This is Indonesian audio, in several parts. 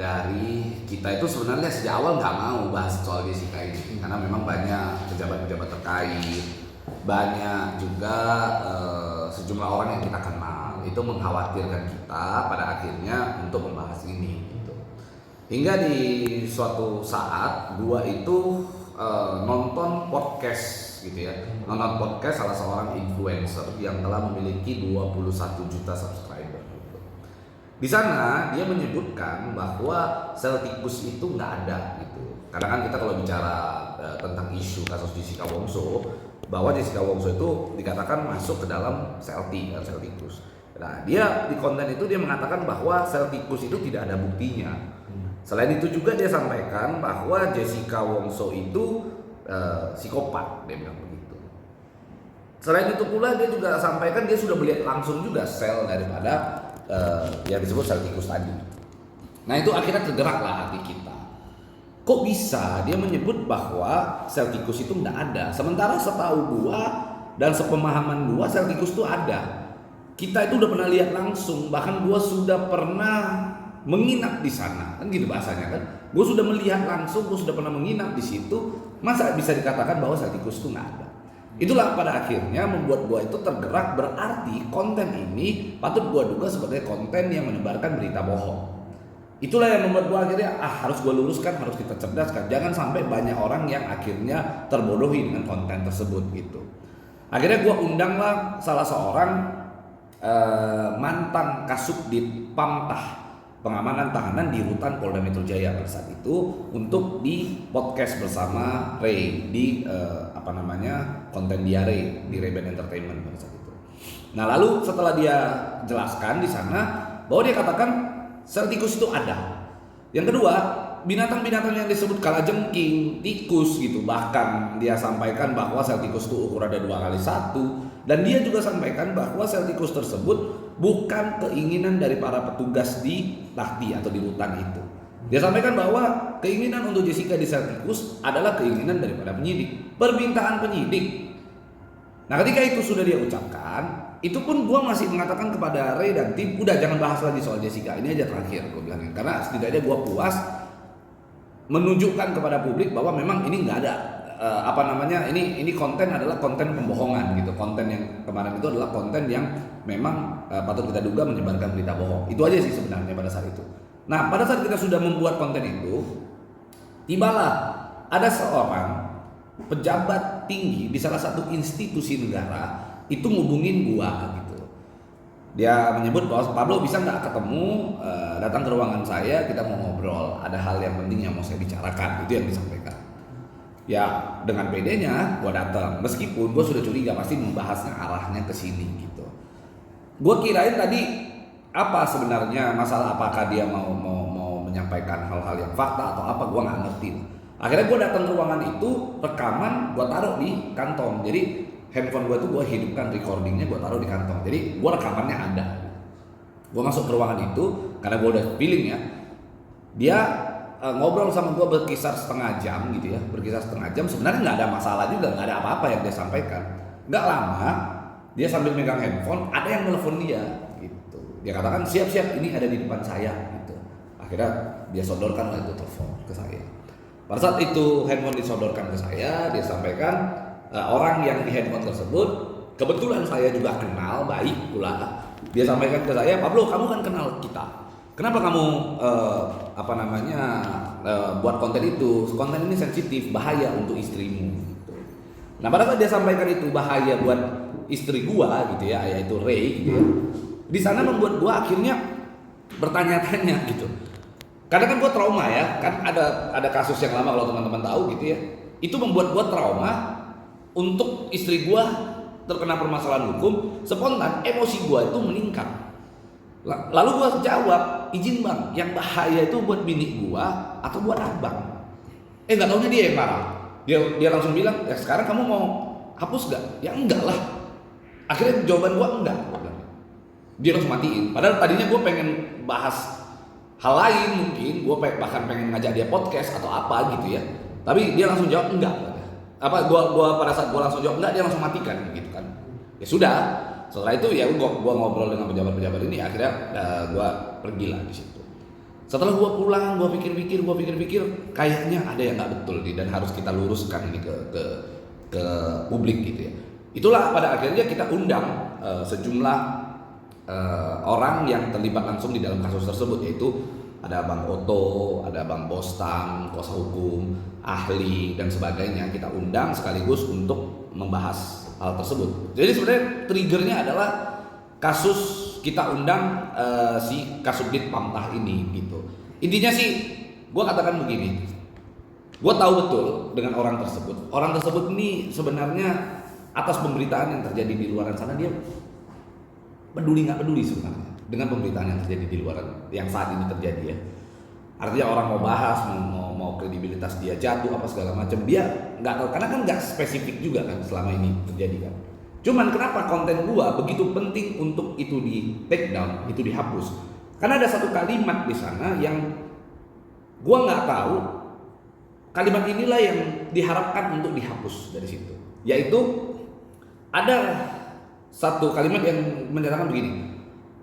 dari kita itu sebenarnya sejak awal nggak mau bahas soal Jessica ini karena memang banyak pejabat-pejabat terkait, banyak juga sejumlah orang yang kita kenal itu mengkhawatirkan kita pada akhirnya untuk membahas ini gitu. Hingga di suatu saat gua itu nonton podcast gitu ya, nonton podcast salah seorang influencer yang telah memiliki 21 juta subscriber. Di sana dia menyebutkan bahwa sel tikus itu nggak ada gitu. Karena kan kita kalau bicara tentang isu kasus Jessica Wongso, bahwa Jessica Wongso itu dikatakan masuk ke dalam sel tikus. Nah, dia di konten itu dia mengatakan bahwa sel tikus itu tidak ada buktinya. Selain itu juga dia sampaikan bahwa Jessica Wongso itu psikopat, dia bilang begitu. Selain itu pula dia juga sampaikan dia sudah melihat langsung juga sel daripada yang disebut sel tikus tadi. Nah itu akhirnya tergeraklah hati kita. Kok bisa dia menyebut bahwa sel tikus itu nggak ada, sementara setahu gua dan sepemahaman gua sel tikus itu ada. Kita itu udah pernah lihat langsung, bahkan gua sudah pernah menginap di sana, kan gitu bahasanya kan. Gua sudah melihat langsung, gua sudah pernah menginap di situ. Masa bisa dikatakan bahwa sel tikus itu nggak ada? Itulah pada akhirnya membuat gua itu tergerak, berarti konten ini patut gua duga sebagai konten yang menyebarkan berita bohong. Itulah yang membuat gua akhirnya harus gua luruskan, harus kita cerdaskan. Jangan sampai banyak orang yang akhirnya terbodohi dengan konten tersebut gitu. Akhirnya gua undanglah salah seorang mantan Kasubdit Pamtah, pengamanan tahanan di rutan Polda Metro Jaya pada saat itu, untuk di podcast bersama Ray di konten dia Ray di Ray-Ban Entertainment pada saat itu. Nah lalu setelah dia jelaskan di sana bahwa dia katakan sel tikus itu ada. Yang kedua, binatang-binatang yang disebut kalajengking, tikus gitu, bahkan dia sampaikan bahwa sel tikus itu ukurannya 2x1, dan dia juga sampaikan bahwa sel tikus tersebut bukan keinginan dari para petugas di Lahti atau di rutan itu. Dia sampaikan bahwa keinginan untuk Jessica di sel tikus adalah keinginan daripada penyidik, permintaan penyidik. Nah ketika itu sudah dia ucapkan, itu pun gue masih mengatakan kepada Ray dan tim, udah jangan bahas lagi soal Jessica, ini aja terakhir gue bilangin. Karena setidaknya gue puas menunjukkan kepada publik bahwa memang ini nggak ada ini konten adalah konten pembohongan gitu. Konten yang kemarin itu adalah konten yang memang patut kita duga menyebarkan berita bohong. Itu aja sih sebenarnya pada saat itu. Nah pada saat kita sudah membuat konten itu, tibalah ada seorang pejabat tinggi di salah satu institusi negara itu ngubungin gua gitu. Dia menyebut bahwa Pablo bisa nggak ketemu, datang ke ruangan saya, kita mau ngobrol, ada hal yang penting yang mau saya bicarakan. Itu yang disampaikan. Ya dengan PD-nya gua datang, meskipun gua sudah curiga pasti membahasnya arahnya ke sini gitu. Gua kirain tadi apa sebenarnya masalah, apakah dia mau menyampaikan hal-hal yang fakta atau apa, gua nggak ngerti. Akhirnya gua datang ke ruangan itu, rekaman gua taruh di kantong. Jadi handphone gua tuh gua hidupkan, recordingnya gua taruh di kantong. Jadi gua rekamannya ada. Gua masuk ke ruangan itu karena gua udah feeling ya. Dia ngobrol sama gue berkisar setengah jam gitu ya, sebenarnya nggak ada masalah juga, nggak ada apa-apa yang dia sampaikan. Nggak lama dia sambil megang handphone, ada yang telepon dia gitu. Dia katakan siap-siap, ini ada di depan saya gitu. Akhirnya dia sodorkan lah itu telepon ke saya. Pada saat itu handphone disodorkan ke saya, dia sampaikan orang yang di handphone tersebut kebetulan saya juga kenal baik pula. Dia sampaikan ke saya, Pablo kamu kan kenal kita. Kenapa kamu buat konten itu? Konten ini sensitif, bahaya untuk istrimu. Gitu. Nah pada saat dia sampaikan itu bahaya buat istri gua gitu ya, yaitu Ray gitu ya. Di sana membuat gua akhirnya bertanya-tanya gitu. Karena kan gua trauma ya, kan ada kasus yang lama kalau teman-teman tahu gitu ya. Itu membuat gua trauma untuk istri gua terkena permasalahan hukum, spontan emosi gua itu meningkat. Lalu gua jawab, izin bang, yang bahaya itu buat bini gua atau buat abang? Nggak taunya dia yang marah. Dia langsung bilang, ya sekarang kamu mau hapus gak? Ya enggak lah. Akhirnya jawaban gua enggak. Dia langsung matiin. Padahal tadinya gua pengen bahas hal lain mungkin, gua bahkan pengen ngajak dia podcast atau apa gitu ya. Tapi dia langsung jawab enggak. Gua pada saat gua langsung jawab enggak, dia langsung matikan gitu kan. Ya sudah. Setelah itu ya gua ngobrol dengan pejabat-pejabat ini, akhirnya gua pergilah di situ. Setelah gua pulang, gua pikir-pikir, kayaknya ada yang nggak betul nih dan harus kita luruskan ini ke publik gitu ya. Itulah pada akhirnya kita undang sejumlah orang yang terlibat langsung di dalam kasus tersebut, yaitu ada Bang Oto, ada Bang Bostam, kuasa hukum, ahli dan sebagainya. Kita undang sekaligus untuk membahas hal tersebut. Jadi sebenarnya triggernya adalah kasus kita undang si Kasubdit Pamtah ini gitu. Intinya sih gue katakan begini, gue tahu betul dengan orang tersebut. Orang tersebut ini sebenarnya atas pemberitaan yang terjadi di luar sana dia peduli nggak peduli sebenarnya dengan pemberitaan yang terjadi di luar yang saat ini terjadi ya. Artinya orang mau bahas, mau kredibilitas dia jatuh apa segala macam, dia nggak tahu karena kan nggak spesifik juga kan selama ini terjadi kan. Cuman kenapa konten gua begitu penting untuk itu di take down, itu dihapus? Karena ada satu kalimat di sana yang gua nggak tahu kalimat inilah yang diharapkan untuk dihapus dari situ. Yaitu ada satu kalimat yang menyatakan begini,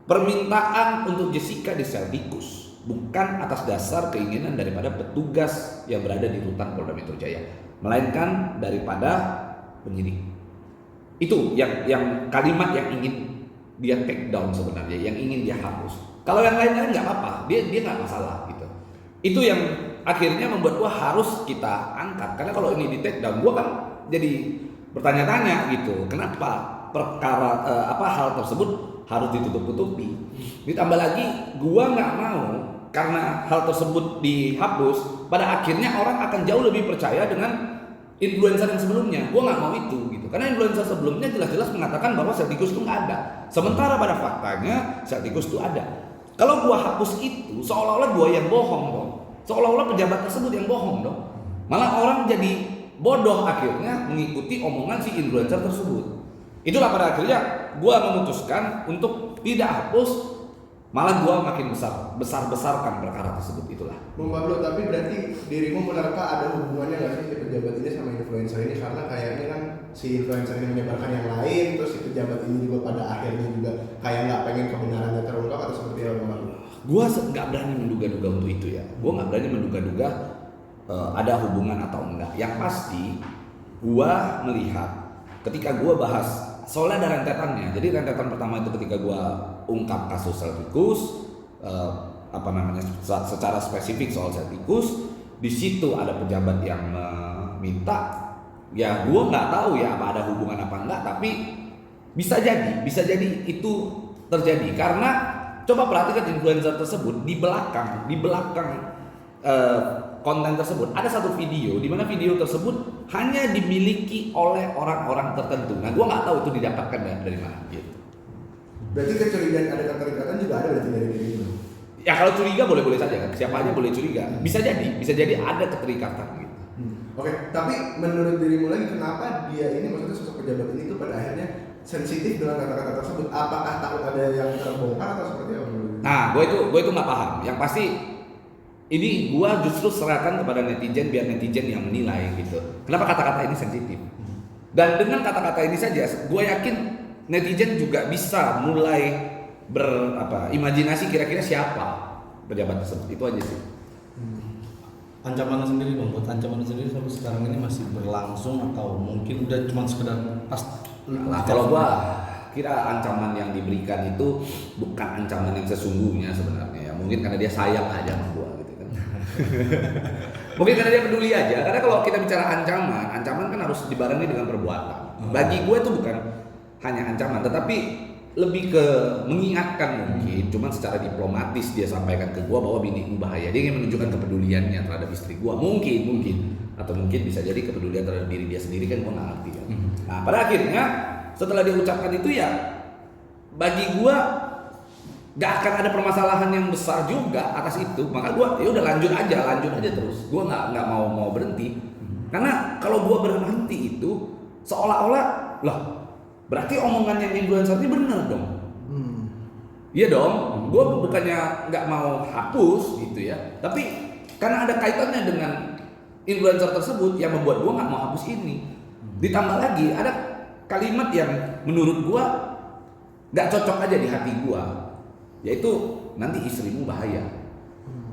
permintaan untuk Jessica disel tikus bukan atas dasar keinginan daripada petugas yang berada di rutan Polda Metro Jaya, melainkan daripada penyidik. Itu yang kalimat yang ingin dia take down sebenarnya, yang ingin dia hapus. Kalau yang lain-lain nggak apa-apa, dia nggak masalah gitu. Itu yang akhirnya membuat gua harus kita angkat, karena kalau ini di take down, gua kan jadi bertanya-tanya gitu, kenapa perkara hal tersebut harus ditutup-tutupi. Ditambah lagi, gua nggak mau karena hal tersebut dihapus, pada akhirnya orang akan jauh lebih percaya dengan influencer yang sebelumnya. Gua nggak mau itu gitu, karena influencer sebelumnya jelas-jelas mengatakan bahwa sel tikus itu nggak ada. Sementara pada faktanya sel tikus itu ada. Kalau gua hapus itu, seolah-olah gua yang bohong dong, seolah-olah pejabat tersebut yang bohong dong. Malah orang jadi bodoh akhirnya mengikuti omongan si influencer tersebut. Itulah pada akhirnya gua memutuskan untuk tidak hapus, malah gua makin besarkan perkara tersebut. Itulah. Bung Pablo, tapi berarti dirimu menerka ada hubungannya nggak sih si pejabat ini sama influencer ini? Karena kayaknya kan si influencer ini menyebarkan yang lain, terus si pejabat ini juga pada akhirnya juga kayak nggak pengen kebenarannya terungkap atau seperti apa, Bung Pablo? Gua nggak berani menduga-duga untuk itu ya. Gua nggak berani menduga-duga ada hubungan atau enggak. Yang pasti gua melihat ketika gua bahas, soalnya ada rentetannya. Jadi rentetan pertama itu ketika gua ungkap kasus sel tikus, secara spesifik soal sel tikus, di situ ada pejabat yang meminta, ya gua nggak tahu ya apa ada hubungan apa enggak, tapi bisa jadi itu terjadi karena coba perhatikan influencer tersebut di belakang konten tersebut ada satu video di mana video tersebut hanya dimiliki oleh orang-orang tertentu. Nah, gua nggak tahu itu didapatkan dari mana gitu. Berarti kecurigaan ada keterikatan juga ada berarti dari diri itu. Ya kalau curiga boleh-boleh saja kan. Siapa aja boleh curiga. Bisa jadi ada keterikatan gitu. Oke, tapi menurut dirimu lagi kenapa dia ini maksudnya sosok pejabat ini tuh pada akhirnya sensitif dengan kata-kata tersebut? Apakah takut ada yang terbongkar atau seperti apa? Nah, gue itu nggak paham. Yang pasti ini gue justru serahkan kepada netizen biar netizen yang menilai gitu. Kenapa kata-kata ini sensitif? Dan dengan kata-kata ini saja, gue yakin netizen juga bisa mulai imajinasi kira-kira siapa pejabat tersebut. Itu aja sih. Ancamannya sendiri Bang, buat ancamannya sendiri sampai sekarang ini masih berlangsung atau mungkin udah cuma sekedar pas? Nah, kalau gua kira ancaman yang diberikan itu bukan ancaman yang sesungguhnya sebenarnya ya. Mungkin karena dia sayang aja sama gua gitu kan. Mungkin karena dia peduli aja. Karena kalau kita bicara ancaman kan harus dibarengi dengan perbuatan. Bagi gue itu bukan hanya ancaman, tetapi lebih ke mengingatkan mungkin. Cuman secara diplomatis dia sampaikan ke gua bahwa bini bahaya. Dia ingin menunjukkan kepeduliannya terhadap istri gua. Mungkin atau mungkin bisa jadi kepedulian terhadap diri dia sendiri kan gua nggak ngerti kan. Nah, pada akhirnya setelah dia ucapkan itu ya bagi gua gak akan ada permasalahan yang besar juga atas itu. Maka gua ya udah lanjut aja terus. Gua nggak mau berhenti. Karena kalau gua berhenti itu seolah-olah lah berarti omongan yang influencer ini benar dong. Iya dong. Gua bukannya nggak mau hapus gitu ya. Tapi karena ada kaitannya dengan influencer tersebut yang membuat gua nggak mau hapus ini. Ditambah lagi ada kalimat yang menurut gua nggak cocok aja di hati gua, yaitu nanti istrimu bahaya.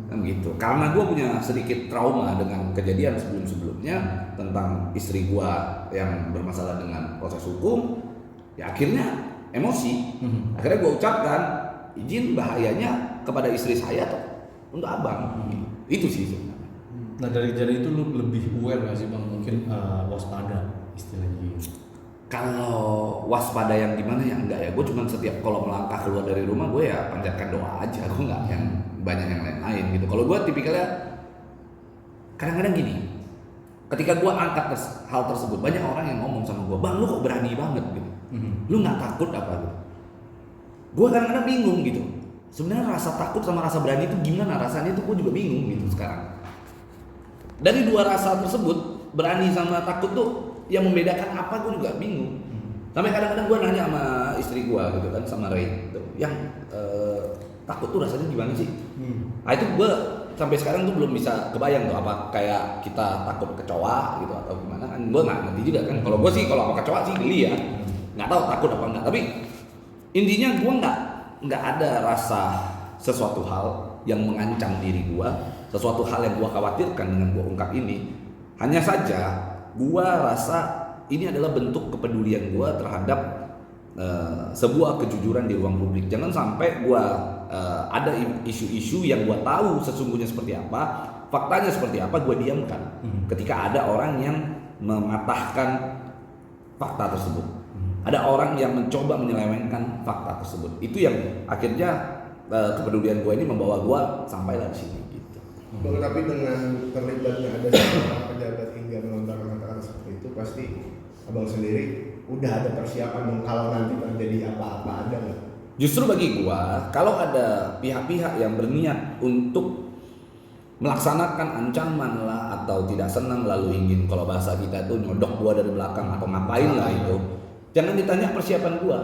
kan gitu. Karena gue punya sedikit trauma dengan kejadian sebelum-sebelumnya tentang istri gue yang bermasalah dengan proses hukum, ya akhirnya emosi. Akhirnya gue ucapkan izin bahayanya kepada istri saya tuh untuk abang. Itu sih sebenarnya. Nah dari itu lu lebih aware nggak sih bang? Mungkin waspada istilahnya gitu. Kalau waspada yang gimana ya enggak ya. Gue cuma setiap kalau melangkah keluar dari rumah gue ya panjatkan doa aja. Gue nggak yang banyak yang lain-lain gitu. Kalau gue tipikalnya kadang-kadang gini. Ketika gue angkat hal tersebut, banyak orang yang ngomong sama gue, bang lu kok berani banget gitu. Lu nggak takut apa gitu? Gue kadang-kadang bingung gitu. Sebenarnya rasa takut sama rasa berani itu gimana rasanya, itu gue juga bingung gitu sekarang. Dari dua rasa tersebut, berani sama takut tuh yang membedakan apa gue juga bingung. Sampai kadang-kadang gue nanya sama istri gue gitu kan, sama Ray gitu, yang takut tuh rasanya gimana sih? Nah itu gue sampai sekarang tuh belum bisa kebayang tuh apa kayak kita takut kecoa gitu atau gimana kan, gue nggak ngerti juga kan. Kalau gue sih kalau sama kecoa sih geli ya, nggak tahu takut apa enggak. Tapi intinya gue nggak ada rasa sesuatu hal yang mengancam diri gue, sesuatu hal yang gue khawatirkan dengan gue ungkap ini. Hanya saja gue rasa ini adalah bentuk kepedulian gue terhadap sebuah kejujuran di ruang publik. Jangan sampai gue ada isu-isu yang gue tahu sesungguhnya seperti apa, faktanya seperti apa, gue diamkan. Ketika ada orang yang mematahkan fakta tersebut, ada orang yang mencoba menyelewengkan fakta tersebut, itu yang akhirnya kepedulian gue ini membawa gue sampailah di sini. Gitu. Bang, tapi dengan terlibatnya ada seorang pejabat hingga melontarkan kata-kata seperti itu, pasti abang sendiri udah ada persiapan dong kalau nanti terjadi apa-apa, ada nggak? Justru bagi gua, kalau ada pihak-pihak yang berniat untuk melaksanakan ancaman lah atau tidak senang lalu ingin, kalau bahasa kita itu nyodok gua dari belakang atau ngapain lah itu, jangan ditanya persiapan gua.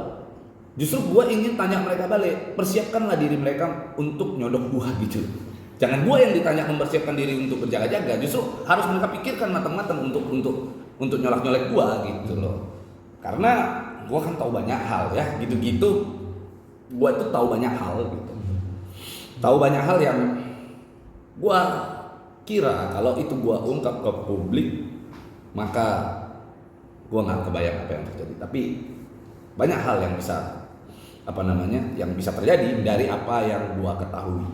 Justru gua ingin tanya mereka balik, persiapkanlah diri mereka untuk nyodok gua gitu. Jangan gua yang ditanya mempersiapkan diri untuk berjaga-jaga, justru harus mereka pikirkan matang-matang untuk nyolak-nyolek gua gitu loh. Karena gua kan tahu banyak hal ya, gitu-gitu. Gua tuh tahu banyak hal gitu. Tahu banyak hal yang gua kira kalau itu gua ungkap ke publik maka gua nggak kebayang apa yang terjadi. Tapi banyak hal yang bisa yang bisa terjadi dari apa yang gua ketahui.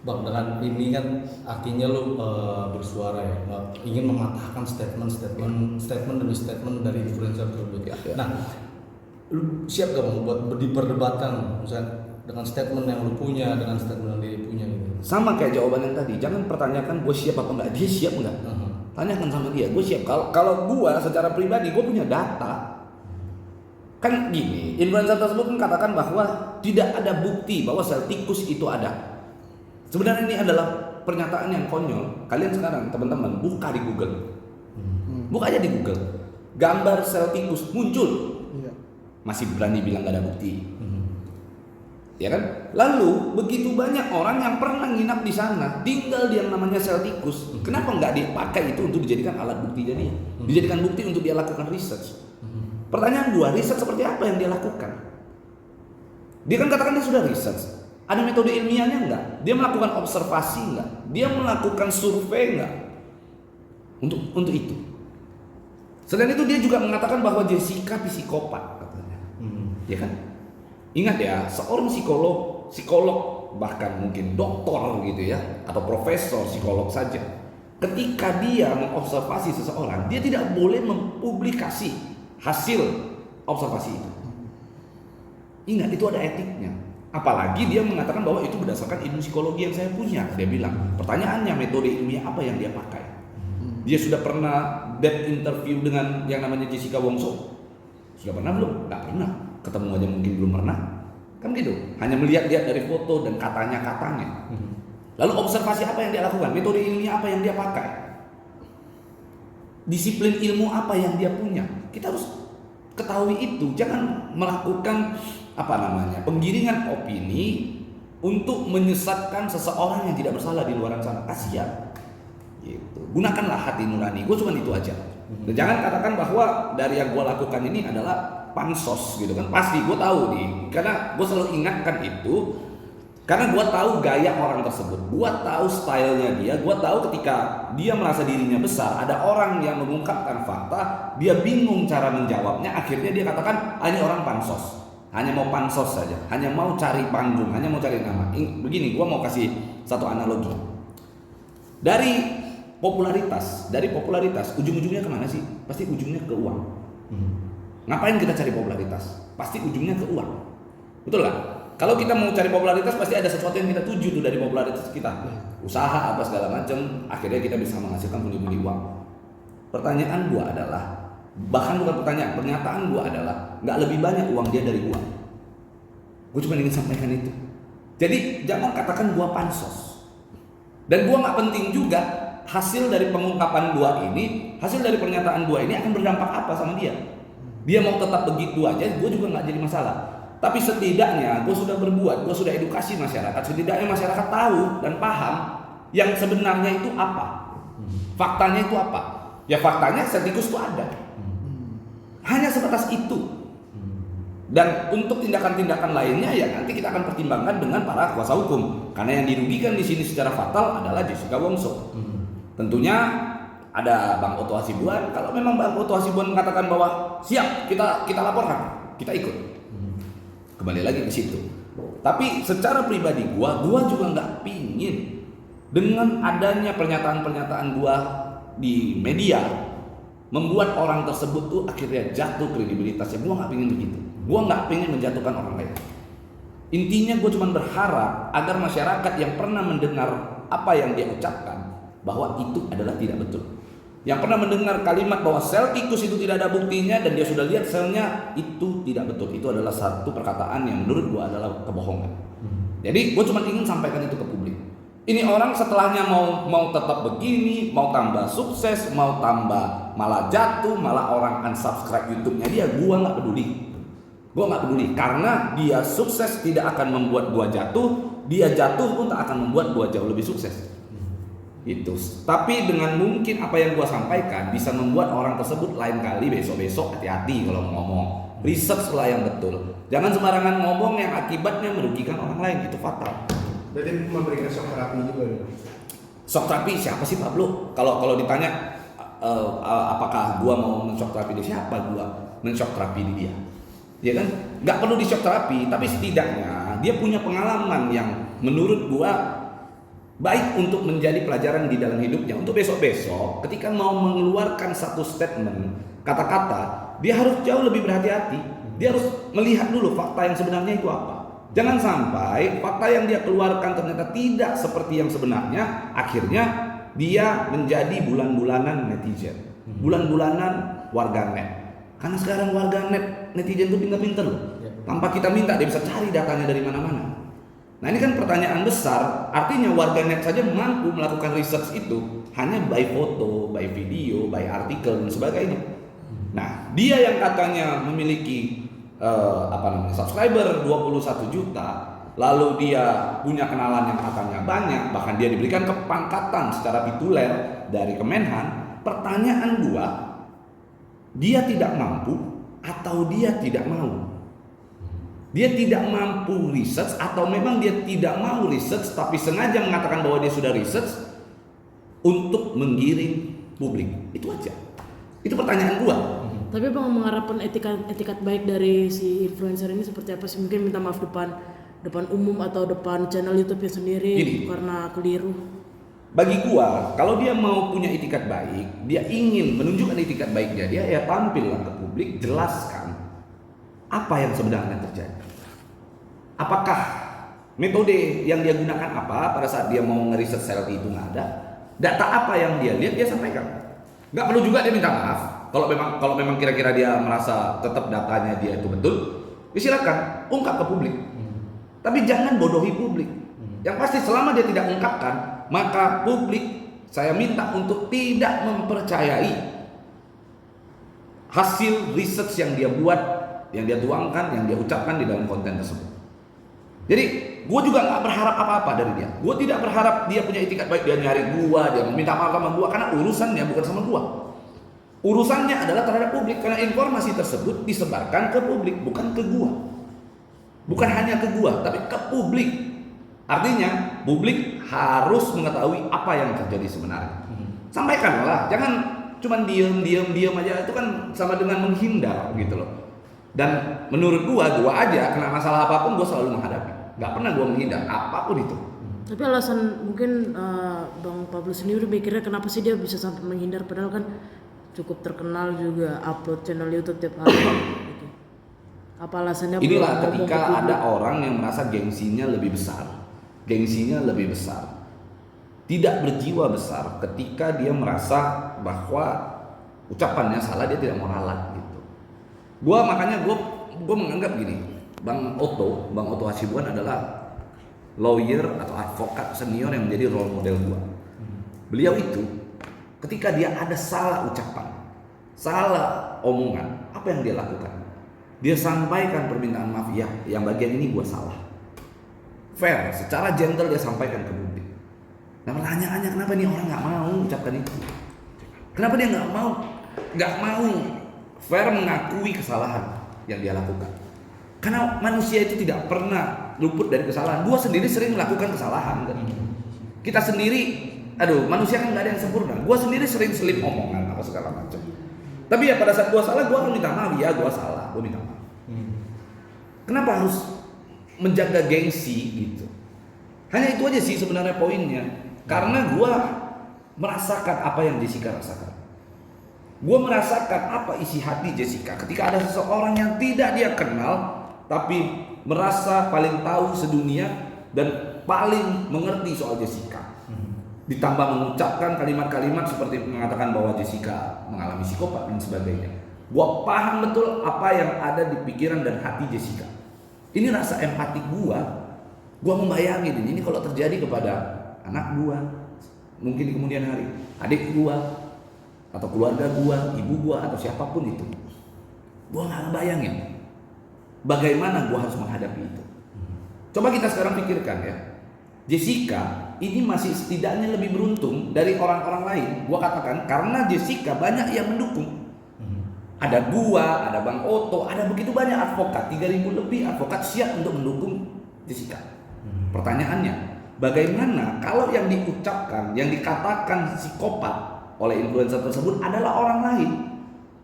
Bang, dengan ini kan artinya lu bersuara ya, ingin mematahkan statement demi statement dari influencer tersebut. Ya. Nah, lu siap gak bang buat diperdebatkan, misalnya dengan statement yang lu punya, dengan statement yang dia punya gitu? Sama kayak jawaban yang tadi, jangan pertanyakan gue siap apa enggak, dia siap enggak? Tanyakan sama dia, gue siap. Kalau gue secara pribadi gue punya data. Kan gini, influencer tersebut kan katakan bahwa tidak ada bukti bahwa sel tikus itu ada. Sebenarnya ini adalah pernyataan yang konyol. Kalian sekarang teman-teman buka di Google, buka aja di Google, gambar sel tikus muncul, masih berani bilang gak ada bukti, ya kan? Lalu begitu banyak orang yang pernah nginap di sana, tinggal dia yang namanya sel tikus. Kenapa nggak dipakai itu untuk dijadikan alat bukti jadinya? Dijadikan bukti untuk dia lakukan research. Pertanyaan gua, research seperti apa yang dia lakukan? Dia kan katakan dia sudah research. Ada metode ilmiahnya enggak? Dia melakukan observasi enggak? Dia melakukan survei enggak? Untuk itu. Selain itu dia juga mengatakan bahwa Jessica psikopat katanya. Ya kan? Ingat ya, seorang psikolog bahkan mungkin doktor gitu ya, atau profesor psikolog saja. Ketika dia mengobservasi seseorang, dia tidak boleh mempublikasi hasil observasi itu. Ingat, itu ada etiknya. Apalagi dia mengatakan bahwa itu berdasarkan ilmu psikologi yang saya punya. Dia bilang, pertanyaannya metode ilmiah apa yang dia pakai? Dia sudah pernah deep interview dengan yang namanya Jessica Wongso? Sudah pernah belum? Nggak pernah. Ketemu aja mungkin belum pernah. Kan gitu. Hanya melihat-lihat dari foto dan katanya-katanya. Lalu observasi apa yang dia lakukan? Metode ilmiah apa yang dia pakai? Disiplin ilmu apa yang dia punya? Kita harus ketahui itu. Jangan melakukan penggiringan opini untuk menyesatkan seseorang yang tidak bersalah di luar sana. Kasihan. Gitu. Gunakanlah hati nurani. Gue cuma itu aja. Dan jangan katakan bahwa dari yang gue lakukan ini adalah pansos gitu kan. Pasti gue tahu nih, karena gue selalu ingatkan itu. Karena gua tahu gaya orang tersebut, gua tahu stylenya dia, gua tahu ketika dia merasa dirinya besar, ada orang yang mengungkapkan fakta, dia bingung cara menjawabnya, akhirnya dia katakan, ini orang pansos, hanya mau pansos saja, hanya mau cari panggung, hanya mau cari nama. Begini, gua mau kasih satu analogi. Dari popularitas, ujung-ujungnya kemana sih? Pasti ujungnya ke uang. Ngapain kita cari popularitas? Pasti ujungnya ke uang, betul kan? Kalau kita mau cari popularitas pasti ada sesuatu yang kita tuju tuh dari popularitas kita. Usaha apa segala macam, akhirnya kita bisa menghasilkan pundi-pundi uang. Pertanyaan gua adalah, bahkan bukan pertanyaan, pernyataan gua adalah nggak lebih banyak uang dia dari gua. Gua cuma ingin sampaikan itu. Jadi jangan katakan gua pansos. Dan gua nggak penting juga hasil dari pengungkapan gua ini, hasil dari pernyataan gua ini akan berdampak apa sama dia. Dia mau tetap begitu aja, gua juga nggak jadi masalah. Tapi setidaknya gue sudah berbuat, gue sudah edukasi masyarakat. Setidaknya masyarakat tahu dan paham yang sebenarnya itu apa. Faktanya itu apa? Ya faktanya setikus itu ada. Hanya sebatas itu. Dan untuk tindakan-tindakan lainnya ya nanti kita akan pertimbangkan dengan para kuasa hukum. Karena yang dirugikan di sini secara fatal adalah Jessica Wongso. Tentunya ada Bang Otto Hasibuan. Kalau memang Bang Otto Hasibuan mengatakan bahwa siap kita laporkan, kita ikut. Kembali lagi ke situ. Tapi secara pribadi gua juga nggak pingin dengan adanya pernyataan-pernyataan gua di media membuat orang tersebut tuh akhirnya jatuh kredibilitasnya. Gua nggak pingin begitu. Gua nggak pingin menjatuhkan orang lain. Intinya gua cuma berharap agar masyarakat yang pernah mendengar apa yang dia ucapkan bahwa itu adalah tidak betul. Yang pernah mendengar kalimat bahwa sel tikus itu tidak ada buktinya dan dia sudah lihat selnya, itu tidak betul. Itu adalah satu perkataan yang menurut gua adalah kebohongan. Jadi gua cuma ingin sampaikan itu ke publik. Ini orang setelahnya mau tetap begini, mau tambah sukses, mau tambah malah jatuh, malah orang unsubscribe YouTube-nya dia, gua nggak peduli. Gua nggak peduli karena dia sukses tidak akan membuat gua jatuh, dia jatuh pun tak akan membuat gua jauh lebih sukses. Itu. Tapi dengan mungkin apa yang gua sampaikan bisa membuat orang tersebut lain kali besok-besok hati-hati kalau ngomong. Research lah yang betul. Jangan sembarangan ngomong yang akibatnya merugikan orang lain, itu fatal. Berarti memberikan shock terapi juga ya? Shock terapi siapa sih Pablo? Kalau ditanya apakah gua mau men-shock terapi dia, siapa gua men-shock terapi dia? Ya kan? Nggak perlu di shock terapi, tapi setidaknya dia punya pengalaman yang menurut gua baik untuk menjadi pelajaran di dalam hidupnya. Untuk besok-besok ketika mau mengeluarkan satu statement, kata-kata, dia harus jauh lebih berhati-hati. Dia harus melihat dulu fakta yang sebenarnya itu apa. Jangan sampai fakta yang dia keluarkan ternyata tidak seperti yang sebenarnya, akhirnya dia menjadi bulan-bulanan netizen, bulan-bulanan warganet. Karena sekarang warganet, netizen itu pintar-pintar loh. Tanpa kita minta dia bisa cari datanya dari mana-mana. Nah ini kan pertanyaan besar, artinya warganet saja mampu melakukan research itu hanya by foto, by video, by artikel dan sebagainya. Nah dia yang katanya memiliki subscriber 21 juta, lalu dia punya kenalan yang katanya banyak, bahkan dia diberikan kepangkatan secara tituler dari Kemenhan. Pertanyaan gua, dia tidak mampu atau dia tidak mau? Dia tidak mampu research atau memang dia tidak mau research tapi sengaja mengatakan bahwa dia sudah research untuk menggiring publik. Itu aja. Itu pertanyaan gua. Tapi Bang mengharapkan etikat baik dari si influencer ini seperti apa sih? Mungkin minta maaf depan umum atau depan channel YouTube-nya sendiri karena keliru. Bagi gua, kalau dia mau punya etikat baik, dia ingin menunjukkan etikat baiknya, dia ya tampillah ke publik, jelaskan apa yang sebenarnya terjadi. Apakah metode yang dia gunakan apa pada saat dia mau ngeriset sel itu nggak ada? Data apa yang dia lihat dia sampaikan. Nggak perlu juga dia minta maaf. Kalau memang kira-kira dia merasa tetap datanya dia itu betul, ya silakan ungkap ke publik. Tapi jangan bodohi publik. Yang pasti selama dia tidak ungkapkan, maka publik saya minta untuk tidak mempercayai hasil research yang dia buat, yang dia tuangkan, yang dia ucapkan di dalam konten tersebut. Jadi gue juga nggak berharap apa-apa dari dia. Gue tidak berharap dia punya etikat baik, dia nyari gue, dia meminta maaf sama gue, karena urusannya bukan sama gue. Urusannya adalah terhadap publik, karena informasi tersebut disebarkan ke publik, bukan ke gue. Bukan hanya ke gue, tapi ke publik. Artinya publik harus mengetahui apa yang terjadi sebenarnya. Sampaikanlah, jangan cuman diem aja, itu kan sama dengan menghindar gitu loh. Dan menurut gua aja kena masalah apapun gua selalu menghadapi, nggak pernah gua menghindar apapun itu. Tapi alasan mungkin Bang Pablo sendiri mikirnya kenapa sih dia bisa sampai menghindar padahal kan cukup terkenal juga, upload channel YouTube tiap hari gitu. Apa alasannya? Inilah ketika ada orang yang merasa gengsinya lebih besar, tidak berjiwa besar ketika dia merasa bahwa ucapannya salah, dia tidak mau ralat gitu. Makanya gua menganggap gini, Bang Otto Hasibuan adalah lawyer atau advokat senior yang menjadi role model gua. Beliau itu ketika dia ada salah ucapan, salah omongan, apa yang dia lakukan? Dia sampaikan permintaan maaf, ya yang bagian ini gua salah. Fair, secara gentle dia sampaikan ke publik. Nah pertanyaannya, kenapa nih orang nggak mau ucapkan itu? Kenapa dia nggak mau fair mengakui kesalahan yang dia lakukan? Karena manusia itu tidak pernah luput dari kesalahan. Gua sendiri sering melakukan kesalahan kan. Kita sendiri, manusia kan nggak ada yang sempurna. Gua sendiri sering selip omongan apa segala macam. Tapi ya pada saat gua salah, gua akan minta maaf. Ya gua salah, gua minta maaf. Kenapa harus menjaga gengsi gitu? Hanya itu aja sih sebenarnya poinnya. Karena gua merasakan apa yang Jessica rasakan. Gua merasakan apa isi hati Jessica ketika ada seseorang yang tidak dia kenal tapi merasa paling tahu sedunia dan paling mengerti soal Jessica. Ditambah mengucapkan kalimat-kalimat seperti mengatakan bahwa Jessica mengalami psikopat dan sebagainya. Gua paham betul apa yang ada di pikiran dan hati Jessica. Ini rasa empati gua membayangin ini kalau terjadi kepada anak gua, mungkin di kemudian hari, adik gua, atau keluarga gua, ibu gua, atau siapapun itu. Gua nggak ngebayangin bagaimana gua harus menghadapi itu. Coba kita sekarang pikirkan ya, Jessica ini masih setidaknya lebih beruntung dari orang-orang lain. Gua katakan karena Jessica banyak yang mendukung. Ada gua, ada Bang Otto, ada begitu banyak advokat, 3.000 lebih advokat siap untuk mendukung Jessica. Pertanyaannya, bagaimana kalau yang diucapkan, yang dikatakan psikopat oleh influencer tersebut adalah orang lain,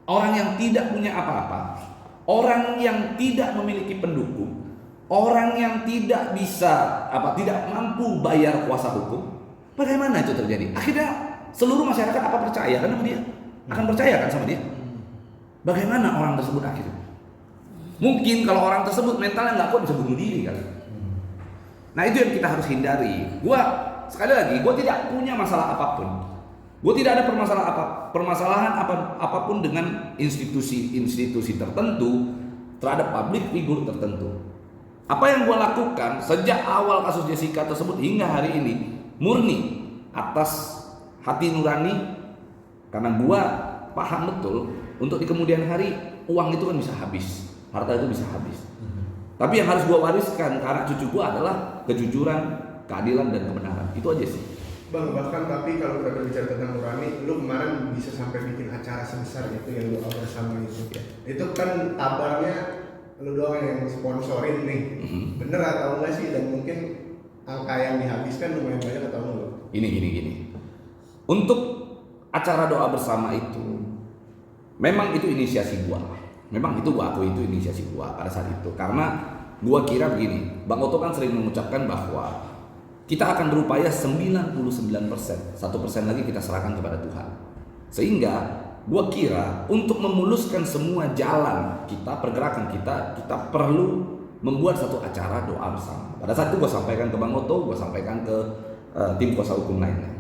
orang yang tidak punya apa-apa, orang yang tidak memiliki pendukung, orang yang tidak bisa tidak mampu bayar kuasa hukum? Bagaimana itu terjadi? Akhirnya seluruh masyarakat percaya kan sama dia? Akan percaya kan sama dia? Bagaimana orang tersebut akhirnya? Mungkin kalau orang tersebut mentalnya nggak kuat bisa bunuh diri kali. Nah itu yang kita harus hindari. Sekali lagi, gua tidak punya masalah apapun. Gua tidak ada permasalahan apapun dengan institusi tertentu terhadap public figure tertentu. Apa yang gua lakukan sejak awal kasus Jessica tersebut hingga hari ini murni atas hati nurani, karena gua paham betul untuk di kemudian hari uang itu kan bisa habis, harta itu bisa habis. Tapi yang harus gua wariskan ke anak cucu gua adalah kejujuran, keadilan dan kebenaran. Itu aja sih. Bang, bahkan tapi kalau kita berbicara tentang nurani, lu kemarin bisa sampai bikin acara sebesar itu yang doa bersama itu. Itu kan kabarnya lu doang yang sponsorin nih. Bener atau enggak sih? Dan mungkin angka yang dihabiskan lumayan banyak atau enggak? Gini. Untuk acara doa bersama itu memang itu inisiasi gua. Memang itu gua akui, itu inisiasi gua pada saat itu. Karena gua kira begini, Bang Otto kan sering mengucapkan bahwa kita akan berupaya 99%, 1% lagi kita serahkan kepada Tuhan. Sehingga gua kira untuk memuluskan semua jalan kita, pergerakan kita perlu membuat satu acara doa bersama. Pada saat itu gua sampaikan ke Bang Otto, gua sampaikan ke tim kuasa hukum lainnya.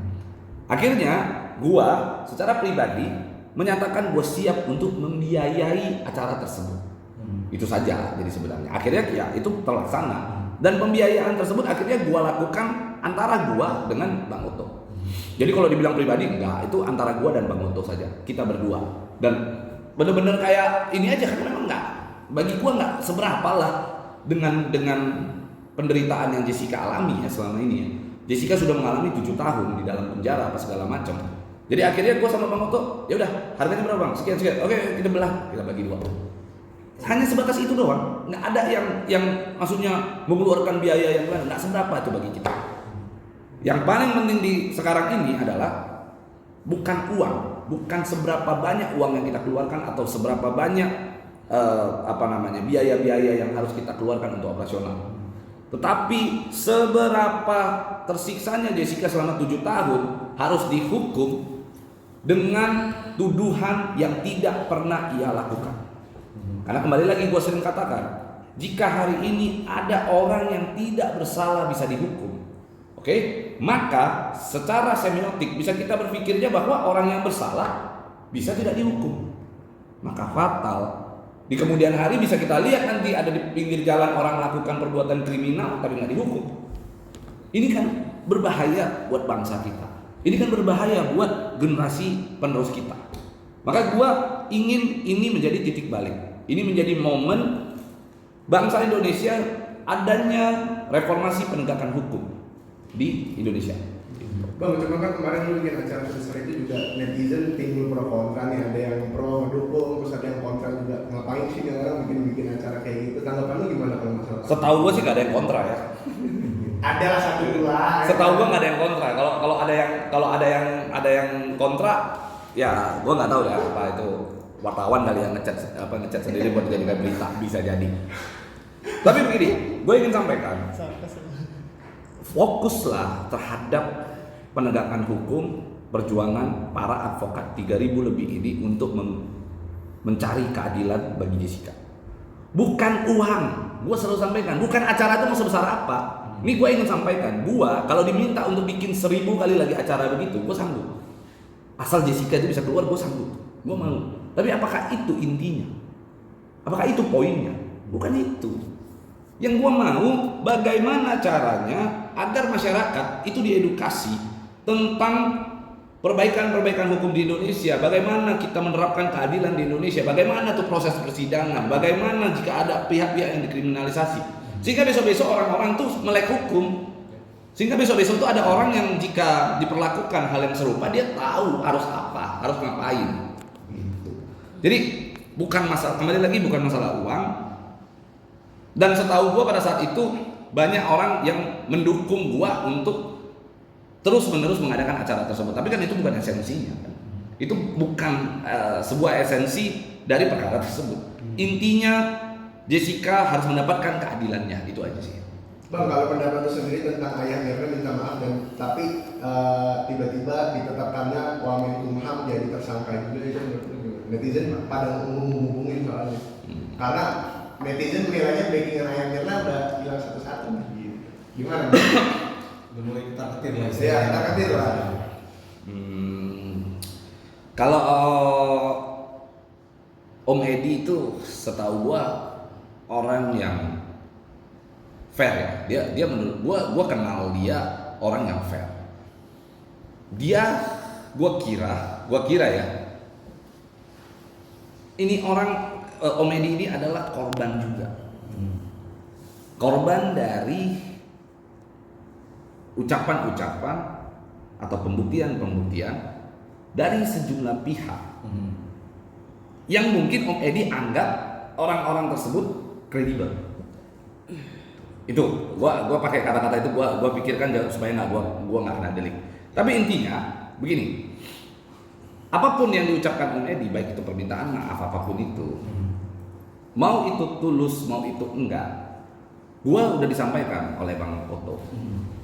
Akhirnya gua secara pribadi menyatakan gue siap untuk membiayai acara tersebut. Itu saja jadi sebenarnya. Akhirnya ya itu terlaksana. Dan pembiayaan tersebut akhirnya gue lakukan antara gue dengan Bang Otto. Jadi kalau dibilang pribadi enggak, itu antara gue dan Bang Otto saja. Kita berdua. Dan bener-bener kayak ini aja, karena memang enggak. Bagi gue enggak seberapa lah dengan penderitaan yang Jessica alami ya selama ini ya. Jessica sudah mengalami 7 tahun di dalam penjara apa segala macam. Jadi akhirnya gue sama Bang Otto, ya udah harganya berapa Bang? Sekian. Oke, kita belah, kita bagi 2. Hanya sebatas itu doang. Nggak ada yang maksudnya mengeluarkan biaya yang lain. Nggak seberapa itu bagi kita. Yang paling penting di sekarang ini adalah bukan uang, bukan seberapa banyak uang yang kita keluarkan atau seberapa banyak biaya-biaya yang harus kita keluarkan untuk operasional. Tetapi seberapa tersiksanya Jessica selama 7 tahun harus dihukum dengan tuduhan yang tidak pernah ia lakukan. Karena kembali lagi gue sering katakan, jika hari ini ada orang yang tidak bersalah bisa dihukum, oke? Maka secara semiotik bisa kita berpikirnya bahwa orang yang bersalah bisa tidak dihukum. Maka fatal. Di kemudian hari bisa kita lihat nanti ada di pinggir jalan orang melakukan perbuatan kriminal tapi nggak dihukum. Ini kan berbahaya buat bangsa kita. Ini kan berbahaya buat generasi penerus kita. Maka gua ingin ini menjadi titik balik. Ini menjadi momen bangsa Indonesia adanya reformasi penegakan hukum di Indonesia. Bang, cuma kan kemarin lu bikin acara besar itu juga netizen timbul pro kontra nih, ada yang pro dukung, terus ada yang kontra juga. Ngapain sih yang orang bikin acara kayak gitu? Tanggapan lu gimana kalau masalah? Setahu gua sih gak ada yang kontra ya. Ada lah satu dua. Setahu gua nggak ada yang kontra. Kalau ada yang kontra, ya gua nggak tahu ya apa itu wartawan kali yang ngecat sendiri buat dijadikan berita, bisa jadi. Tapi begini, gue ingin sampaikan, fokuslah terhadap penegakan hukum perjuangan para advokat 3.000 lebih ini untuk mencari keadilan bagi Jessica. Bukan uang, gue selalu sampaikan, bukan acara itu mau sebesar apa. Ini gue ingin sampaikan, gue kalau diminta untuk bikin 1.000 kali lagi acara begitu, gue sanggup. Asal Jessica itu bisa keluar, gue sanggup, gue mau. Tapi apakah itu intinya? Apakah itu poinnya? Bukan itu. Yang gue mau, bagaimana caranya agar masyarakat itu diedukasi tentang perbaikan-perbaikan hukum di Indonesia, bagaimana kita menerapkan keadilan di Indonesia, bagaimana tuh proses persidangan, bagaimana jika ada pihak-pihak yang dikriminalisasi, sehingga besok-besok orang-orang tuh melek hukum, sehingga besok-besok tuh ada orang yang jika diperlakukan hal yang serupa dia tahu harus apa, harus ngapain. Jadi bukan masalah, kembali lagi bukan masalah uang. Dan setahu gua pada saat itu banyak orang yang mendukung gua untuk terus-menerus mengadakan acara tersebut. Tapi kan itu bukan esensinya kan. Itu bukan sebuah esensi dari perkara tersebut. Intinya Jessica harus mendapatkan keadilannya, itu aja sih. Bang, kalau pendapat lu sendiri tentang Ayah Mirna minta maaf dan tapi tiba-tiba ditetapkannya Wamenkumham jadi tersangka juga, itu menurut lu netizen pada ngomong-ngomongin soalnya. Karena netizen menilainya backingan Ayah Mirna udah hilang satu-satu. Gimana? Udah mulai ketar-ketir lah. Ya, ketar-ketir lah. Kalau Om Edi itu setahu gua orang yang fair ya. Dia menurut gua kenal dia orang yang fair. Dia gua kira ya. Ini orang Om Edi ini adalah korban juga. Korban dari ucapan-ucapan atau pembuktian-pembuktian dari sejumlah pihak yang mungkin Om Edi anggap orang-orang tersebut kredibel. Itu gua pakai kata-kata itu gua pikirkan supaya gua nggak kena delik. Tapi intinya begini, apapun yang diucapkan Om Edi, baik itu permintaan maaf apapun itu, mau itu tulus mau itu enggak, gua udah disampaikan oleh Bang Oto.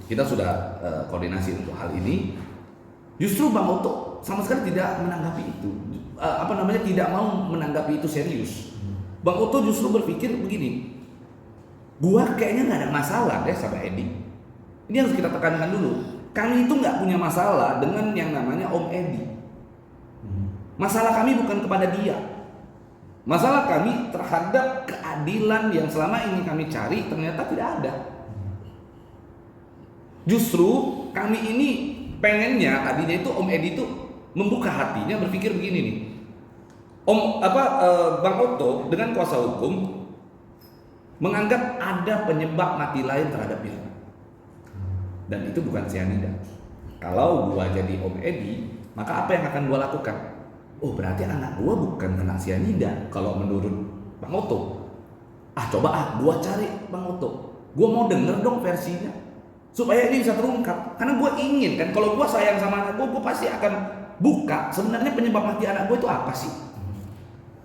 Kita sudah koordinasi untuk hal ini. Justru Bang Oto sama sekali tidak menanggapi itu, tidak mau menanggapi itu serius. Bang Oto justru berpikir begini, gua kayaknya nggak ada masalah deh sama Edi. Ini harus kita tekankan dulu. Kami itu nggak punya masalah dengan yang namanya Om Edi. Masalah kami bukan kepada dia. Masalah kami terhadap keadilan yang selama ini kami cari ternyata tidak ada. Justru kami ini pengennya tadinya itu Om Edi itu membuka hatinya, berpikir begini nih. Bang Oto dengan kuasa hukum menganggap ada penyebab mati lain terhadap Mirna. Dan itu bukan cyanida. Kalau gua jadi Om Edi, maka apa yang akan gua lakukan? Oh, berarti anak gua bukan kena cyanida kalau menurut Bang Oto. Coba gua cari Bang Oto. Gua mau denger dong versinya supaya ini bisa terungkap. Karena gua ingin kan, kalau gua sayang sama anak gua pasti akan buka sebenarnya penyebab mati anak gua itu apa sih.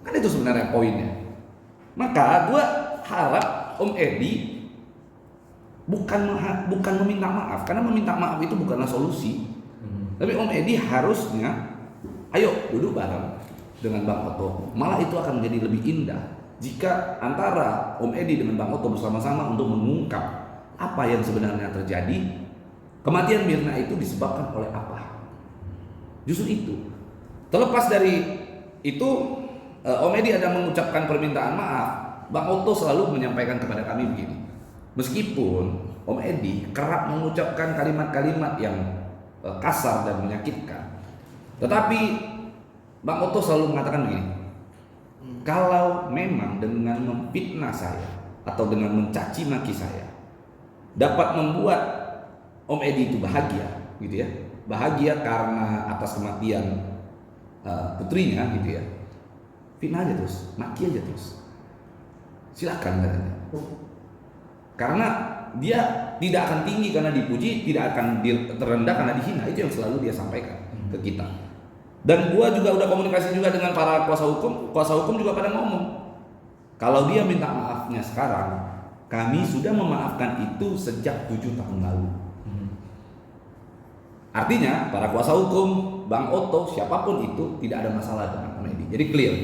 Kan itu sebenarnya poinnya. Maka gua harap Om Edi bukan meminta maaf, karena meminta maaf itu bukanlah solusi. Tapi Om Edi harusnya ayo duduk bareng dengan Bang Oto. Malah itu akan menjadi lebih indah jika antara Om Edi dengan Bang Oto bersama-sama untuk mengungkap apa yang sebenarnya terjadi. Kematian Mirna itu disebabkan oleh apa? Justru itu. Terlepas dari itu, Om Edi ada mengucapkan permintaan maaf. Bang Oto selalu menyampaikan kepada kami begini. Meskipun Om Edi kerap mengucapkan kalimat-kalimat yang kasar dan menyakitkan, tetapi Bang Oto selalu mengatakan begini, kalau memang dengan memfitnah saya atau dengan mencaci maki saya dapat membuat Om Edi itu bahagia, gitu ya, bahagia karena atas kematian putrinya, gitu ya, fitnah aja terus, maki aja terus, silakan katanya. Karena dia tidak akan tinggi karena dipuji, tidak akan terendah karena dihina. Itu yang selalu dia sampaikan ke kita. Dan gua juga udah komunikasi juga dengan para kuasa hukum. Kuasa hukum juga pada ngomong, kalau dia minta maafnya sekarang, kami sudah memaafkan itu sejak 7 tahun lalu. Artinya para kuasa hukum, Bang Oto, siapapun itu tidak ada masalah dengan Om Edi. Jadi clear.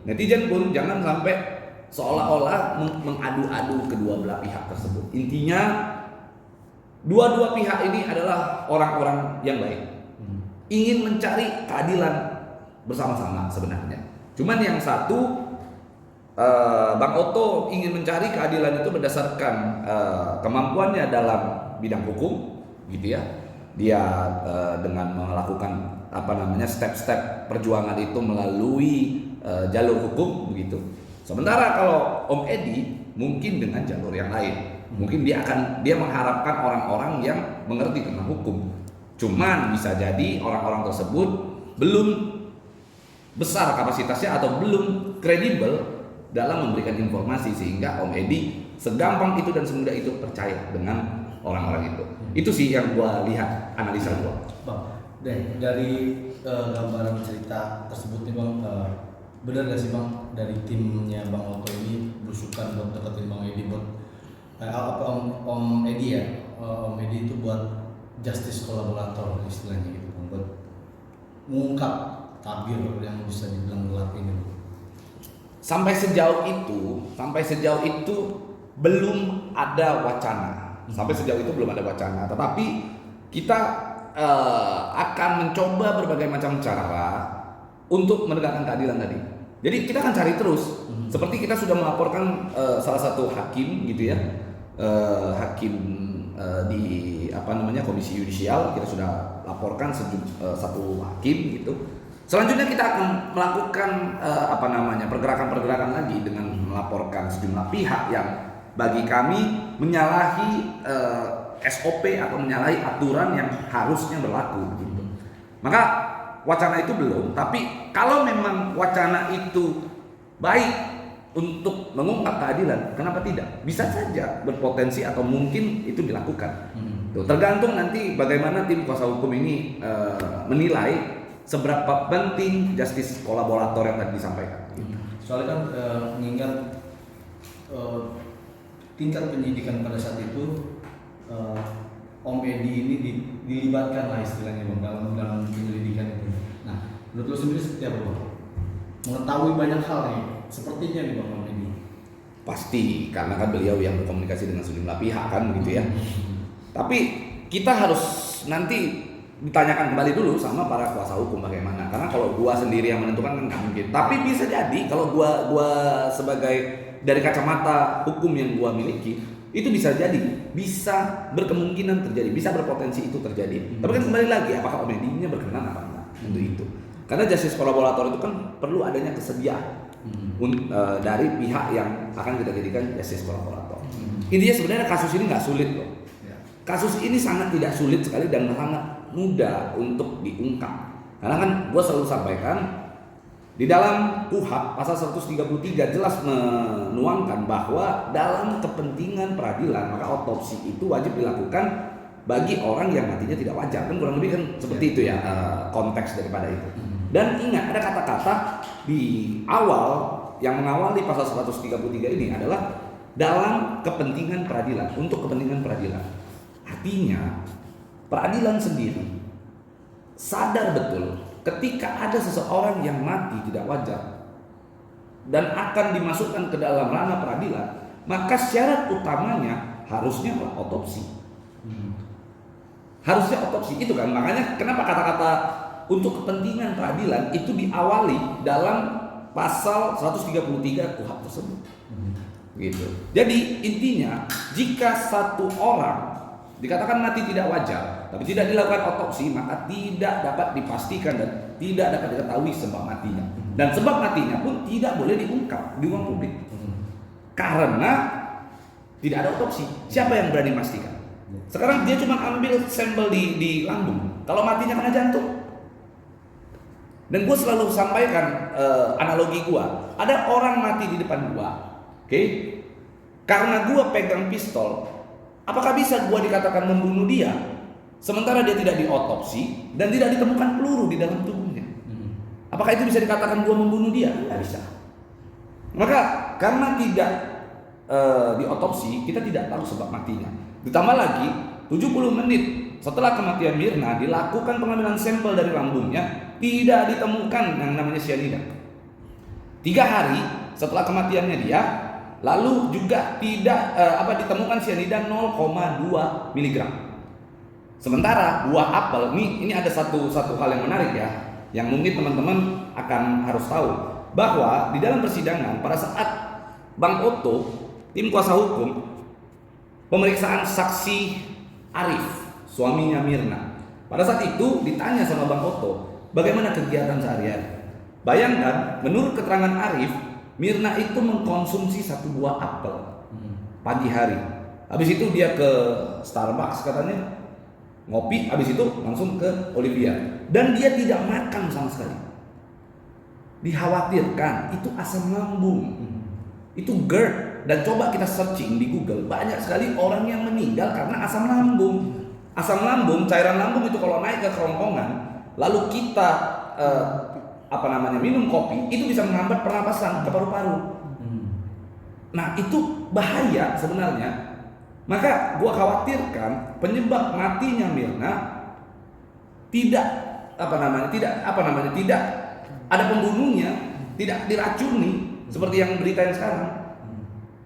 Netizen pun jangan sampai seolah-olah mengadu-adu kedua belah pihak tersebut. Intinya dua-dua pihak ini adalah orang-orang yang baik, ingin mencari keadilan bersama-sama sebenarnya. Cuman yang satu, Bang Oto ingin mencari keadilan itu berdasarkan kemampuannya dalam bidang hukum, gitu ya. Dia dengan melakukan step-step perjuangan itu melalui jalur hukum, begitu. Sementara kalau Om Edi mungkin dengan jalur yang lain, mungkin dia mengharapkan orang-orang yang mengerti tentang hukum. Cuman bisa jadi orang-orang tersebut belum besar kapasitasnya atau belum kredibel dalam memberikan informasi sehingga Om Edi segampang itu dan semudah itu percaya dengan orang-orang itu. Itu sih yang gua lihat, analisa gua. Bang, dari gambaran cerita tersebut nih Bang, benar gak sih Bang dari timnya Bang Oto ini berusukan buat deketin Bang Edi buat Om Edi ya, Om Edi itu buat justice kolaborator istilahnya gitu Bang, buat mengungkap tabir yang bisa dibilang gelap ini Bang. Sampai sejauh itu belum ada wacana. Tetapi kita akan mencoba berbagai macam cara untuk menegakkan keadilan tadi. Jadi kita akan cari terus. Seperti kita sudah melaporkan salah satu hakim, gitu ya, hakim di Komisi Yudisial, kita sudah laporkan satu hakim, gitu. Selanjutnya kita akan melakukan pergerakan-pergerakan lagi dengan melaporkan sejumlah pihak yang bagi kami menyalahi SOP atau menyalahi aturan yang harusnya berlaku, gitu. Maka wacana itu belum, tapi kalau memang wacana itu baik untuk mengungkap keadilan, kenapa tidak? Bisa saja berpotensi atau mungkin itu dilakukan. Tuh, tergantung nanti bagaimana tim kuasa hukum ini menilai seberapa penting justice kolaborator yang tadi disampaikan. Soalnya kan mengingat tingkat penyidikan pada saat itu, Om Edi ini dilibatkan lah istilahnya Bang dalam penyelidikan itu. Nah, menurut lo sendiri seperti apa Bang? Mengetahui banyak hal nih, sepertinya nih Bang Om Edi. Pasti, karena kan beliau yang berkomunikasi dengan sejumlah pihak kan, gitu ya. Tapi kita harus nanti ditanyakan kembali dulu sama para kuasa hukum bagaimana. Karena kalau gua sendiri yang menentukan kan nggak mungkin. Tapi bisa jadi kalau gua sebagai dari kacamata hukum yang gua miliki, itu bisa berkemungkinan terjadi, bisa berpotensi itu terjadi. Tapi kan kembali lagi, apakah Om Edi-nya berkenan apa enggak untuk itu? Karena justice kolaborator itu kan perlu adanya kesediaan dari pihak yang akan kita jadikan justice kolaborator. Intinya sebenarnya kasus ini nggak sulit loh. Kasus ini sangat tidak sulit sekali dan sangat mudah untuk diungkap. Karena kan gue selalu sampaikan, Di dalam KUHP pasal 133 jelas menuangkan bahwa dalam kepentingan peradilan maka otopsi itu wajib dilakukan bagi orang yang matinya tidak wajar. Kan kurang lebih kan seperti itu ya konteks daripada itu. Dan ingat ada kata-kata di awal yang mengawali pasal 133 ini adalah dalam kepentingan peradilan, untuk kepentingan peradilan. Artinya peradilan sendiri sadar betul ketika ada seseorang yang mati tidak wajar dan akan dimasukkan ke dalam ranah peradilan, maka syarat utamanya harusnya otopsi. Harusnya otopsi itu kan, makanya kenapa kata-kata untuk kepentingan peradilan itu diawali dalam pasal 133 KUHP tersebut. Gitu. Jadi intinya jika satu orang dikatakan mati tidak wajar, tapi tidak dilakukan otopsi, maka tidak dapat dipastikan dan tidak dapat diketahui sebab matinya. Dan sebab matinya pun tidak boleh diungkap di ruang publik. Karena tidak ada otopsi. Siapa yang berani memastikan? Sekarang dia cuma ambil sampel di lambung. Kalau matinya kena jantung. Dan gue selalu sampaikan analogi gue. Ada orang mati di depan gue. Oke? Karena gue pegang pistol, apakah bisa gue dikatakan membunuh dia sementara dia tidak diotopsi dan tidak ditemukan peluru di dalam tubuhnya? Apakah itu bisa dikatakan gue membunuh dia? Tidak bisa. Maka karena tidak diotopsi, kita tidak tahu sebab matinya. Ditambah lagi 70 menit setelah kematian Mirna dilakukan pengambilan sampel dari lambungnya, tidak ditemukan yang namanya cyanida. 3 hari setelah kematiannya dia, lalu juga tidak ditemukan cyanida 0,2 mg. Sementara buah apel, ini ada satu hal yang menarik ya, yang mungkin teman-teman akan harus tahu, bahwa di dalam persidangan pada saat Bang Otto, tim kuasa hukum, pemeriksaan saksi Arif, suaminya Mirna, pada saat itu ditanya sama Bang Otto, bagaimana kegiatan sehari-hari? Bayangkan, menurut keterangan Arif, Mirna itu mengkonsumsi 1 buah apel pagi hari. Habis itu dia ke Starbucks katanya, ngopi, habis itu langsung ke Olivia. Dan dia tidak makan sama sekali. Dikhawatirkan itu asam lambung, itu GERD. Dan coba kita searching di Google, banyak sekali orang yang meninggal karena asam lambung. Asam lambung, cairan lambung itu kalau naik ke kerongkongan, lalu kita minum kopi, itu bisa menghambat pernapasan ke paru-paru. Nah itu bahaya sebenarnya. Maka gua khawatirkan penyebab matinya Mirna tidak ada pembunuhnya, tidak diracuni seperti yang berita yang sekarang.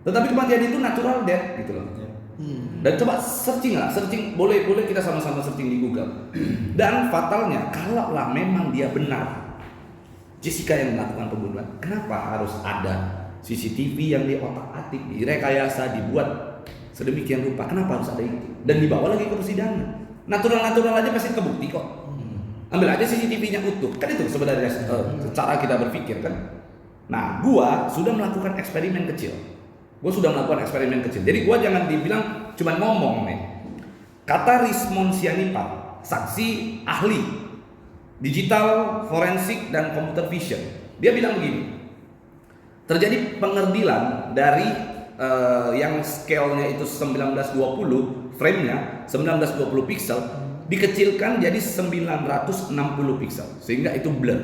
Tetapi kematian itu natural death gitu loh. Dan coba searching, boleh kita sama-sama searching di Google. Dan fatalnya, kalaulah memang dia benar Jessica yang melakukan pembunuhan, kenapa harus ada CCTV yang diotak-atik, direkayasa, dibuat sedemikian rupa? Kenapa harus ada itu? Dan dibawa lagi ke persidangan. Natural aja pasti kebukti kok. Ambil aja CCTV-nya utuh. Kan itu sebenarnya cara kita berpikir kan. Nah, gua sudah melakukan eksperimen kecil. Jadi gua jangan dibilang cuma ngomong nih. Kata Rismond Sianipar, saksi ahli digital forensik dan computer vision, dia bilang begini, terjadi pengerdilan dari yang scale-nya itu 1920, frame-nya 1920 pixel dikecilkan jadi 960 pixel, sehingga itu blur.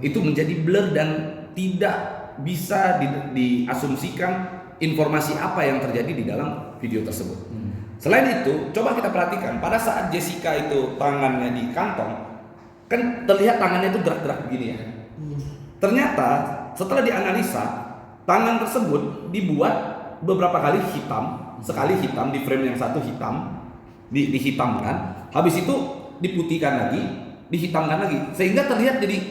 Itu menjadi blur dan tidak bisa diasumsikan informasi apa yang terjadi di dalam video tersebut. Selain itu, coba kita perhatikan pada saat Jessica itu tangannya di kantong, kan terlihat tangannya itu gerak-gerak begini ya. Ternyata setelah dianalisa, tangan tersebut dibuat beberapa kali hitam, sekali hitam di frame yang satu hitam, dihitamkan, habis itu diputihkan lagi, dihitamkan lagi, sehingga terlihat jadi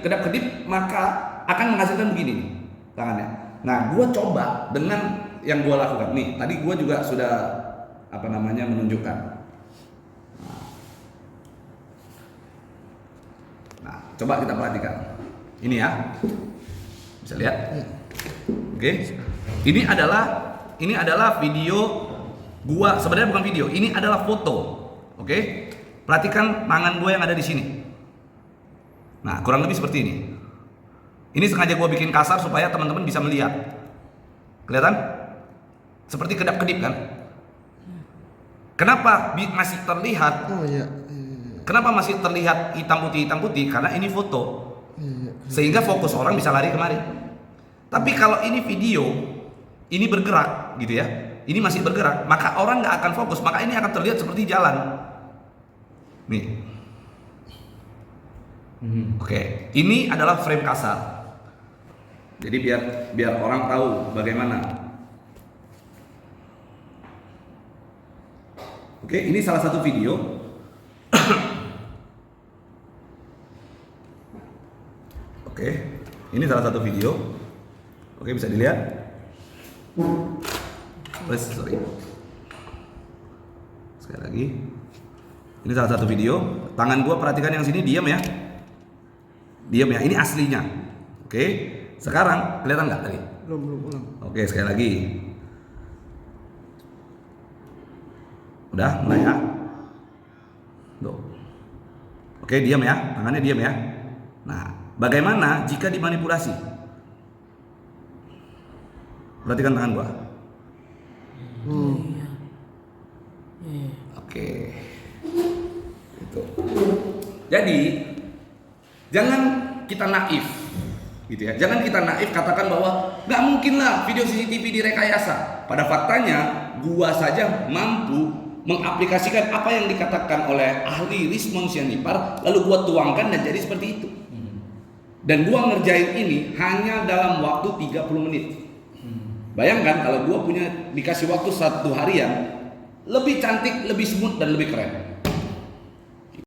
kedap-kedip, maka akan menghasilkan begini nih tangannya. Nah, gua coba dengan yang gua lakukan nih. Tadi gua juga sudah menunjukkan. Nah, coba kita perhatikan. Ini ya. Bisa lihat? Oke. Ini adalah video gua, sebenarnya bukan video, ini adalah foto. Oke. Perhatikan tangan gua yang ada di sini. Nah, kurang lebih seperti ini. Ini sengaja gue bikin kasar supaya teman-teman bisa melihat. Kelihatan? Seperti kedap-kedip kan? Kenapa masih terlihat? Oh iya. Kenapa masih terlihat hitam putih? Karena ini foto. Sehingga fokus orang bisa lari kemari. Tapi kalau ini video, ini bergerak gitu ya. Ini masih bergerak, maka orang nggak akan fokus, maka ini akan terlihat seperti jalan. Nih. Oke, ini adalah frame kasar. Jadi biar orang tahu bagaimana. Oke, ini salah satu video. Oke, ini salah satu video. Oke, bisa dilihat. Sorry. Sekali lagi. Ini salah satu video. Tangan gua perhatikan yang sini, diam ya. Diam ya. Ini aslinya. Oke. Sekarang kelihatan nggak tadi? Belum. Oke, sekali lagi. Udah, mulai ya. Tuh. Oke, diam ya. Tangannya diam ya. Nah, bagaimana jika dimanipulasi? Perhatikan tangan gua. Oke. Itu. Jadi jangan kita naif, gitu ya. Jangan kita naif katakan bahwa nggak mungkin lah video CCTV direkayasa. Pada faktanya, gua saja mampu mengaplikasikan apa yang dikatakan oleh ahli Rismond Sianipar, lalu gua tuangkan dan jadi seperti itu. Dan gua ngerjain ini hanya dalam waktu 30 menit. Bayangkan kalau gua dikasih waktu 1 harian, lebih cantik, lebih smooth dan lebih keren.